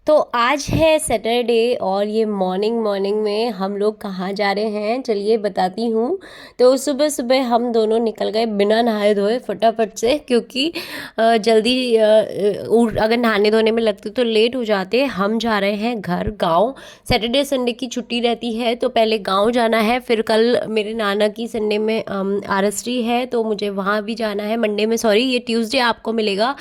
तो आज है सैटरडे और ये मॉर्निंग में हम लोग कहाँ जा रहे हैं चलिए बताती हूँ। तो सुबह सुबह हम दोनों निकल गए बिना नहाए धोए फटाफट से, क्योंकि जल्दी अगर नहाने धोने में लगते तो लेट हो जाते। हम जा रहे हैं घर गांव। सैटरडे संडे की छुट्टी रहती है तो पहले गांव जाना है, फिर कल मेरे नाना की संडे में आरएसटी है तो मुझे वहाँ भी जाना है। मंडे में, सॉरी, ये ट्यूसडे आपको मिलेगा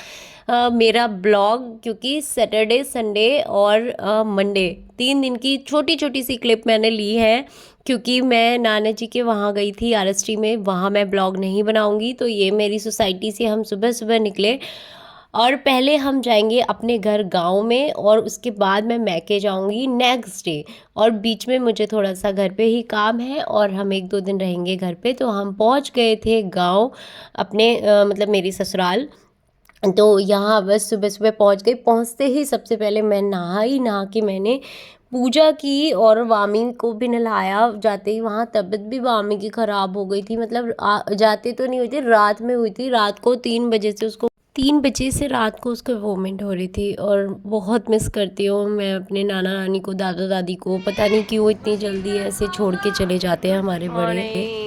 मेरा ब्लॉग, क्योंकि सैटरडे संडे और मंडे 3 दिन की छोटी छोटी सी क्लिप मैंने ली है, क्योंकि मैं नाना जी के वहाँ गई थी आरएसटी में, वहाँ मैं ब्लॉग नहीं बनाऊंगी। तो ये मेरी सोसाइटी से हम सुबह सुबह निकले और पहले हम जाएंगे अपने घर गांव में और उसके बाद मैं मैके जाऊंगी नेक्स्ट डे। और बीच में मुझे थोड़ा सा घर पे ही काम है और हम 1-2 दिन रहेंगे घर पे। तो हम पहुंच गए थे गांव अपने मतलब मेरी ससुराल। तो यहाँ बस सुबह सुबह पहुँच गई। पहुँचते ही सबसे पहले मैं नहा के मैंने पूजा की और वामी को भी नहलाया। जाते ही वहाँ तबीयत भी वामी की ख़राब हो गई थी, मतलब जाते तो नहीं हुई थी, रात में हुई थी। रात को 3 बजे से रात को उसको वोमिट हो रही थी और बहुत मिस करती हूँ मैं अपने नाना नानी को, दादा दादी को। पता नहीं क्यों इतनी जल्दी ऐसे छोड़ के चले जाते हैं हमारे बड़े।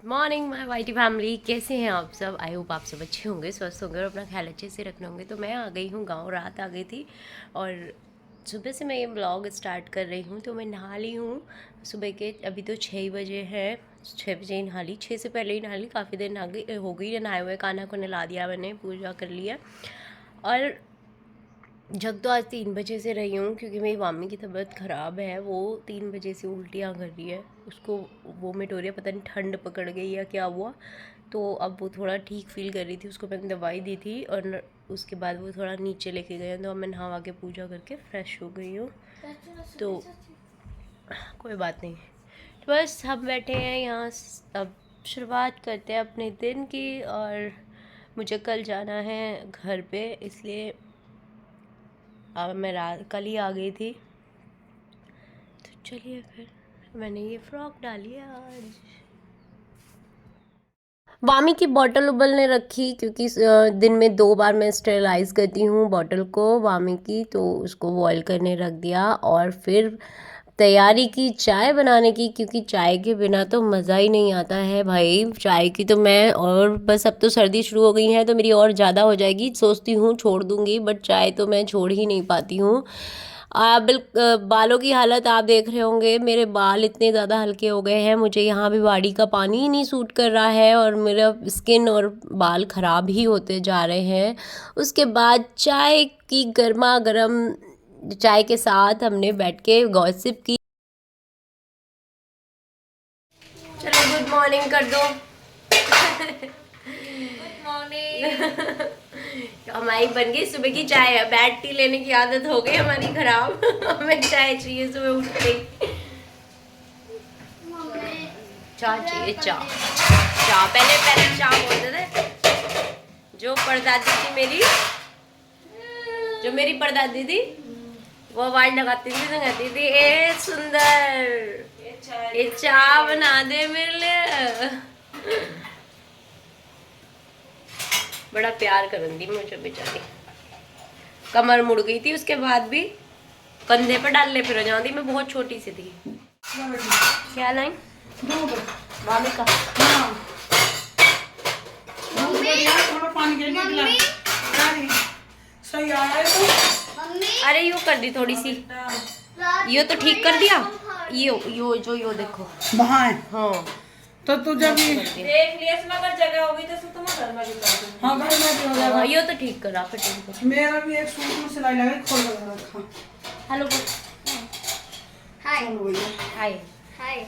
मॉर्निंग माय वाइटी फैमिली, कैसे हैं आप सब? आई होप आप सब अच्छे होंगे, स्वस्थ होंगे और अपना ख्याल अच्छे से रखने होंगे। तो मैं आ गई हूँ गांव, रात आ गई थी और सुबह से मैं ये ब्लॉग स्टार्ट कर रही हूँ। तो मैं नहा ली हूँ सुबह के, अभी तो 6 बजे है, 6 बजे ही नहा ली। 6 से पहले ही नहा ली, काफ़ी देर हो गई नहाए हुए। कान्हा को नहला दिया मैंने, पूजा कर लिया। और जग तो आज 3 बजे से रही हूँ, क्योंकि मेरी मामी की तबीयत ख़राब है। वो 3 बजे से उल्टियाँ कर रही है, उसको वोमिट हो रही है, पता नहीं ठंड पकड़ गई या क्या हुआ। तो अब वो थोड़ा ठीक फील कर रही थी, उसको मैंने दवाई दी थी और उसके बाद वो थोड़ा नीचे लेके गए। तो अब मैं नहा के पूजा करके फ्रेश हो गई हूँ। तो कोई बात नहीं, तो बस हम बैठे हैं यहाँ। अब शुरुआत करते हैं अपने दिन की। और मुझे कल जाना है घर पे, इसलिए अब मैं कल ही आ गई थी। तो चलिए फिर मैंने ये फ्रॉक डाली है आज। वामी की बॉटल उबलने रखी, क्योंकि दिन में 2 बार मैं स्टेरलाइज करती हूँ बॉटल को वामी की, तो उसको बॉयल करने रख दिया। और फिर तैयारी की चाय बनाने की, क्योंकि चाय के बिना तो मज़ा ही नहीं आता है भाई। चाय की तो मैं, और बस अब तो सर्दी शुरू हो गई है तो मेरी और ज़्यादा हो जाएगी, सोचती हूँ छोड़ दूँगी, बट चाय तो मैं छोड़ ही नहीं पाती हूँ। बालों की हालत आप देख रहे होंगे, मेरे बाल इतने ज़्यादा हल्के हो गए हैं, मुझे यहाँ भी बाड़ी का पानी ही नहीं सूट कर रहा है और मेरा स्किन और बाल ख़राब ही होते जा रहे हैं। उसके बाद चाय की गर्मा गर्म चाय के साथ हमने बैठ के गॉसिप की। चलो गुड मॉर्निंग कर दो। Good morning. हमारी बन गई सुबह की चाय। बैड टी लेने की आदत हो गई हमारी खराब। हमें चाय चाहिए सुबह उठते ही। चाय चाहिए, चाय चाय। पहले चाय बोलते थे। जो मेरी परदादी थी वो आवाज लगाती थी तो कहती थी, ए सुंदर ये चाय बना दे मेरे लिए। बड़ा प्यार करती मुझे बेचारी। कमर मुड़ गई थी, उसके बाद भी कंधे पर डाल ले फिर जाती। मैं बहुत छोटी सी थी। क्या लाई? मामी का अरे यो कर दी थोड़ी सी, यो तो ठीक कर दिया। यो देखो वहाँ है। हाँ तो तू जब देख लिया, इसमें अगर जगह होगी तो तुम घर में भी कर दो। हाँ घर में भी हो जाएगा। यो तो ठीक करा फिर। मेरा भी एक सूट में सिलाई लगा खोल लगा रखा। हेलो हाय हाय हाय।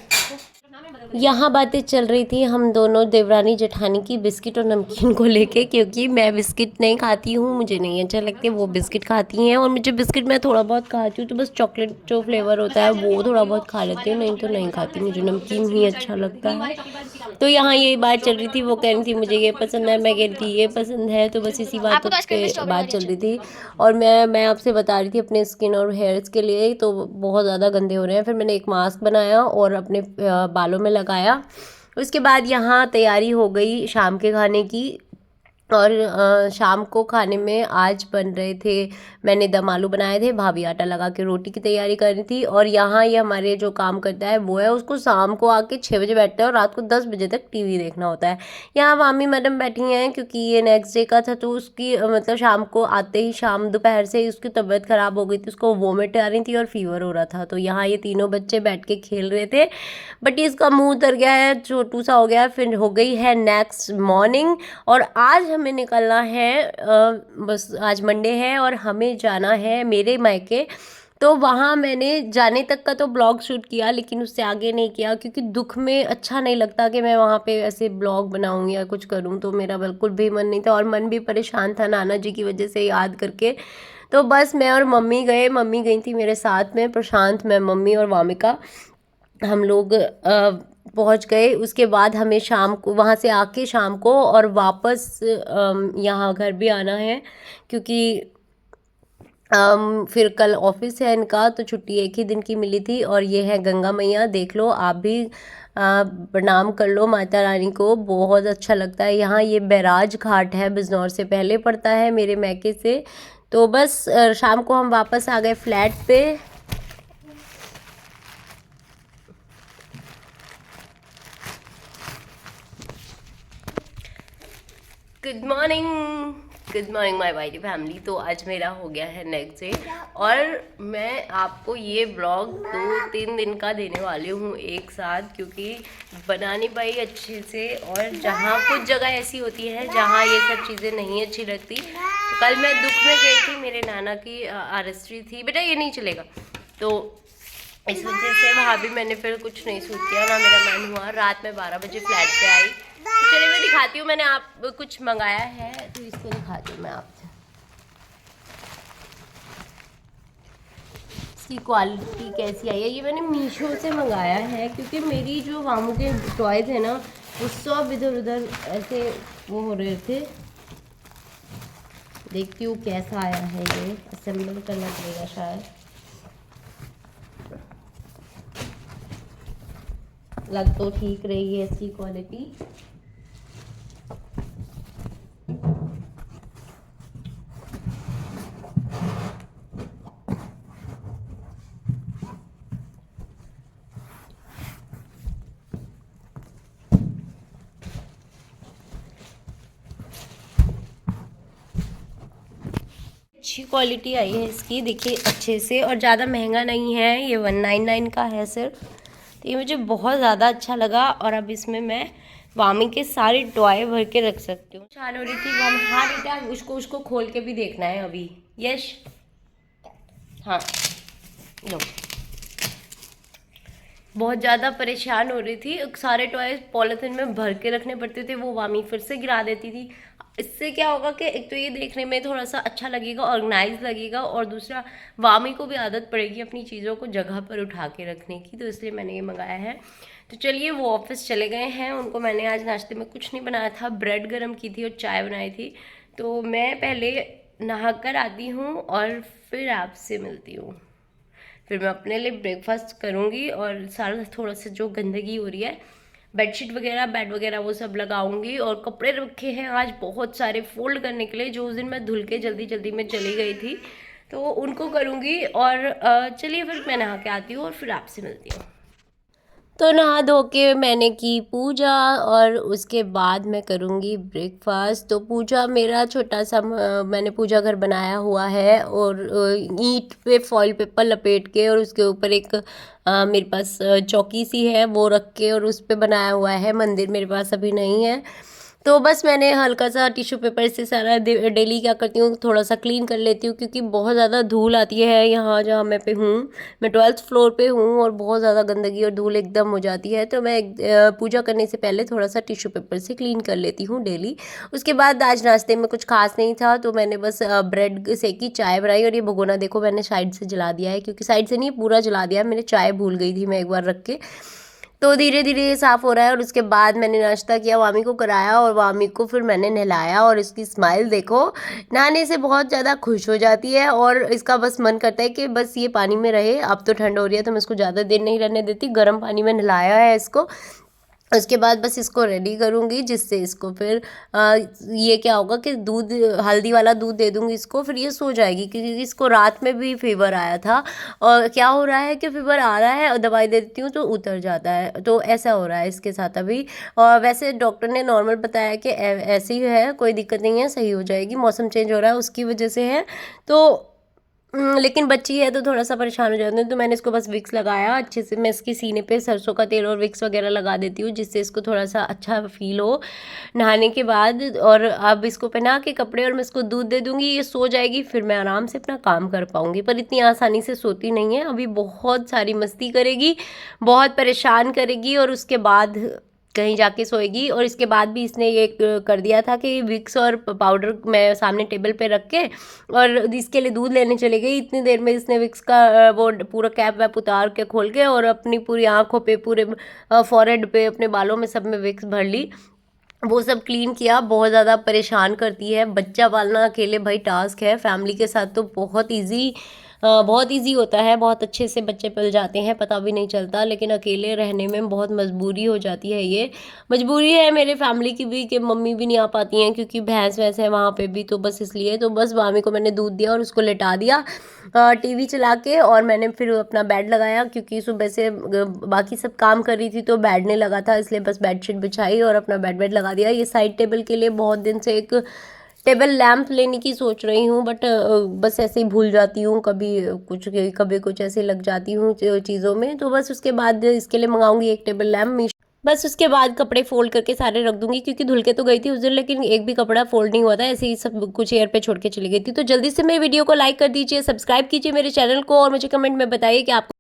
यहाँ बातें चल रही थी हम दोनों देवरानी जेठानी की बिस्किट और नमकीन को लेके, क्योंकि मैं बिस्किट नहीं खाती हूँ, मुझे नहीं अच्छा लगते, वो बिस्किट खाती हैं। और मुझे बिस्किट मैं थोड़ा बहुत खाती हूँ, तो बस चॉकलेट जो फ्लेवर होता है वो थोड़ा बहुत खा लेती हूँ, नहीं तो नहीं खाती, मुझे नमकीन ही अच्छा लगता है। तो यहाँ यही बात चल रही थी, वो कह रही थी मुझे ये पसंद है, मैं कह रही थी ये पसंद है, तो बस इसी बातों पे बात चल रही थी। और मैं आपसे बता रही थी अपने स्किन और हेयर्स के लिए तो बहुत ज़्यादा गंदे हो रहे हैं। फिर मैंने एक मास्क बनाया और अपने बालों में लगाया। उसके बाद यहाँ तैयारी हो गई शाम के खाने की। और शाम को खाने में आज बन रहे थे, मैंने दम आलू बनाए थे, भाभी आटा लगा के रोटी की तैयारी कर रही थी। और यहाँ ये हमारे जो काम करता है वो है, उसको शाम को आके 6 बजे बैठता है और रात को 10 बजे तक टीवी देखना होता है। यहाँ मामी मैडम बैठी हैं क्योंकि ये नेक्स्ट डे का था, तो उसकी मतलब शाम को आते ही शाम दोपहर से ही उसकी तबीयत ख़राब हो गई थी, उसको वोमिट आ रही थी और फीवर हो रहा था। तो यहाँ ये तीनों बच्चे बैठ के खेल रहे थे, बट इसका मुँह उतर गया है, छोटू सा हो गया है। फिर हो गई है नेक्स्ट मॉर्निंग और आज हमें निकलना है, बस आज मंडे है और हमें जाना है मेरे मायके। तो वहाँ मैंने जाने तक का तो ब्लॉग शूट किया, लेकिन उससे आगे नहीं किया, क्योंकि दुख में अच्छा नहीं लगता कि मैं वहाँ पे ऐसे ब्लॉग बनाऊँ या कुछ करूँ। तो मेरा बिल्कुल भी मन नहीं था और मन भी परेशान था नाना जी की वजह से याद करके। तो बस मैं और मम्मी गए, मम्मी गई थी मेरे साथ में, प्रशांत, मैं, मम्मी और वामिका, हम लोग पहुंच गए। उसके बाद हमें शाम को वहाँ से आके शाम को और वापस यहाँ घर भी आना है, क्योंकि फिर कल ऑफिस है इनका, तो छुट्टी एक ही दिन की मिली थी। और ये है गंगा मैया, देख लो आप भी प्रणाम कर लो माता रानी को, बहुत अच्छा लगता है यहाँ। ये बैराज घाट है, बिजनौर से पहले पड़ता है मेरे मैके से। तो बस शाम को हम वापस आ गए फ्लैट पे। गुड मॉर्निंग माय वाइटी फैमिली। तो आज मेरा हो गया है नेक्स्ट डे और मैं आपको ये ब्लॉग 2-3 दिन का देने वाली हूँ एक साथ, क्योंकि बना नहीं पाई अच्छे से। और जहाँ कुछ जगह ऐसी होती है जहाँ ये सब चीज़ें नहीं अच्छी लगती। तो कल मैं दुख में गई थी, मेरे नाना की आरएसटी थी, बेटा ये नहीं चलेगा, तो इस वजह से वहाँ भी मैंने फिर कुछ नहीं शूट किया, ना मेरा मन हुआ। रात में 12 बजे फ्लैट पे आई। तो चलिए मैं दिखाती हूँ, मैंने आप कुछ मंगाया है तो इसको दिखाती हूँ मैं आपसे। इसकी क्वालिटी कैसी आई है, ये मैंने मीशो से मंगाया है, क्योंकि मेरी जो मामू के टॉयज है ना वो सब इधर उधर ऐसे वो हो रहे थे। देखती हूँ कैसा आया है, ये असेंबल करना पड़ेगा शायद। लग तो ठीक रही है इसकी क्वालिटी। अच्छी क्वालिटी आई है इसकी, देखिए अच्छे से, और ज़्यादा महंगा नहीं है, ये 199 का है सिर्फ। तो ये मुझे बहुत ज़्यादा अच्छा लगा। और अब इसमें मैं वामी के सारे टॉय भर के रख सकती हूँ। चाल हो रही थी वामी, हाँ बेटा उसको खोल के भी देखना है अभी। यश, हाँ लो। बहुत ज़्यादा परेशान हो रही थी, सारे टॉयज पॉलिथीन में भर के रखने पड़ते थे, वो वामी फिर से गिरा देती थी। इससे क्या होगा कि एक तो ये देखने में थोड़ा सा अच्छा लगेगा, ऑर्गेनाइज लगेगा, और दूसरा वामी को भी आदत पड़ेगी अपनी चीज़ों को जगह पर उठा के रखने की। तो इसलिए मैंने ये मंगाया है। तो चलिए, वो ऑफिस चले गए हैं, उनको मैंने आज नाश्ते में कुछ नहीं बनाया था, ब्रेड गर्म की थी और चाय बनाई थी। तो मैं पहले नहा कर आती हूँ और फिर आपसे मिलती हूँ। फिर मैं अपने लिए ब्रेकफास्ट करूँगी और सारा थोड़ा सा जो गंदगी हो रही है, बेडशीट वगैरह, बेड वगैरह, वो सब लगाऊंगी। और कपड़े रखे हैं आज बहुत सारे फोल्ड करने के लिए, जो उस दिन मैं धुल के जल्दी जल्दी में चली गई थी, तो उनको करूँगी। और चलिए फिर मैं नहा के आती हूँ और फिर आपसे मिलती हूँ। तो नहा धो के मैंने की पूजा और उसके बाद मैं करूँगी ब्रेकफास्ट। तो पूजा मेरा छोटा सा मैंने पूजा घर बनाया हुआ है, और ईंट पे फॉइल पेपर लपेट के, और उसके ऊपर एक मेरे पास चौकी सी है वो रख के, और उस पे बनाया हुआ है। मंदिर मेरे पास अभी नहीं है, तो बस मैंने हल्का सा टिश्यू पेपर से सारा डेली क्या करती हूँ, थोड़ा सा क्लीन कर लेती हूँ, क्योंकि बहुत ज़्यादा धूल आती है यहाँ जहाँ मैं पे हूँ। मैं 12th फ्लोर पे हूँ और बहुत ज़्यादा गंदगी और धूल एकदम हो जाती है। तो मैं पूजा करने से पहले थोड़ा सा टिश्यू पेपर से क्लीन कर लेती हूँ डेली। उसके बाद आज नाश्ते में कुछ खास नहीं था, तो मैंने बस ब्रेड सेकी, चाय बनाई। और ये भगोना देखो मैंने साइड से जला दिया है, क्योंकि साइड से नहीं पूरा जला दिया है, मैंने चाय भूल गई थी मैं एक बार रख के। तो धीरे धीरे ये साफ़ हो रहा है। और उसके बाद मैंने नाश्ता किया, वामी को कराया और वामी को फिर मैंने नहलाया। और इसकी स्माइल देखो, नहाने से बहुत ज़्यादा खुश हो जाती है और इसका बस मन करता है कि बस ये पानी में रहे। अब तो ठंड हो रही है तो मैं इसको ज़्यादा देर नहीं रहने देती, गर्म पानी में नहलाया है इसको। उसके बाद बस इसको रेडी करूँगी, जिससे इसको फिर ये क्या होगा कि दूध, हल्दी वाला दूध दे दूँगी इसको, फिर ये सो जाएगी, क्योंकि इसको रात में भी फीवर आया था। और क्या हो रहा है कि फीवर आ रहा है और दवाई दे देती हूँ तो उतर जाता है, तो ऐसा हो रहा है इसके साथ अभी। और वैसे डॉक्टर ने नॉर्मल बताया कि ऐसे ही है, कोई दिक्कत नहीं है, सही हो जाएगी, मौसम चेंज हो रहा है उसकी वजह से है। तो लेकिन बच्ची है तो थोड़ा सा परेशान हो जाते हैं। तो मैंने इसको बस विक्स लगाया अच्छे से, मैं इसके सीने पे सरसों का तेल और विक्स वगैरह लगा देती हूँ, जिससे इसको थोड़ा सा अच्छा फील हो नहाने के बाद। और अब इसको पहना के कपड़े और मैं इसको दूध दे दूँगी, ये सो जाएगी, फिर मैं आराम से अपना काम कर पाऊँगी। पर इतनी आसानी से सोती नहीं है, अभी बहुत सारी मस्ती करेगी, बहुत परेशान करेगी और उसके बाद कहीं जाके सोएगी। और इसके बाद भी इसने ये कर दिया था कि विक्स और पाउडर मैं सामने टेबल पे रख के और इसके लिए दूध लेने चली गई। इतनी देर में इसने विक्स का वो पूरा कैप वैप उतार के खोल के और अपनी पूरी आँखों पे, पूरे फॉरहेड पे, अपने बालों में सब में विक्स भर ली, वो सब क्लीन किया। बहुत ज़्यादा परेशान करती है, बच्चा पालना अकेले भाई टास्क है, फैमिली के साथ तो बहुत इजी होता है, बहुत अच्छे से बच्चे पल जाते हैं, पता भी नहीं चलता। लेकिन अकेले रहने में बहुत मजबूरी हो जाती है, ये मजबूरी है मेरे फैमिली की भी कि मम्मी भी नहीं आ पाती हैं, क्योंकि भैंस वैस है वहाँ पे भी। तो बस इसलिए तो बस मामी को मैंने दूध दिया और उसको लेटा दिया टीवी चला के। और मैंने फिर अपना बेड लगाया, क्योंकि सुबह से बाकी सब काम कर रही थी तो बैठने लगा था, इसलिए बस बेडशीट बिछाई और अपना बेड लगा दिया। ये साइड टेबल के लिए बहुत दिन से एक टेबल लैंप लेने की सोच रही हूँ, बट बस ऐसे ही भूल जाती हूँ, कभी कुछ ऐसे लग जाती हूँ चीज़ों में। तो बस उसके बाद इसके लिए मंगाऊंगी एक टेबल लैंप। बस उसके बाद कपड़े फोल्ड करके सारे रख दूंगी, क्योंकि धुल के तो गई थी उस दिन, लेकिन एक भी कपड़ा फोल्ड नहीं हुआ था, ऐसे ही सब कुछ एयर पे छोड़ के चली गई थी। तो जल्दी से मेरे वीडियो को लाइक कर दीजिए, सब्सक्राइब कीजिए मेरे चैनल को और मुझे कमेंट में बताइए कि आपको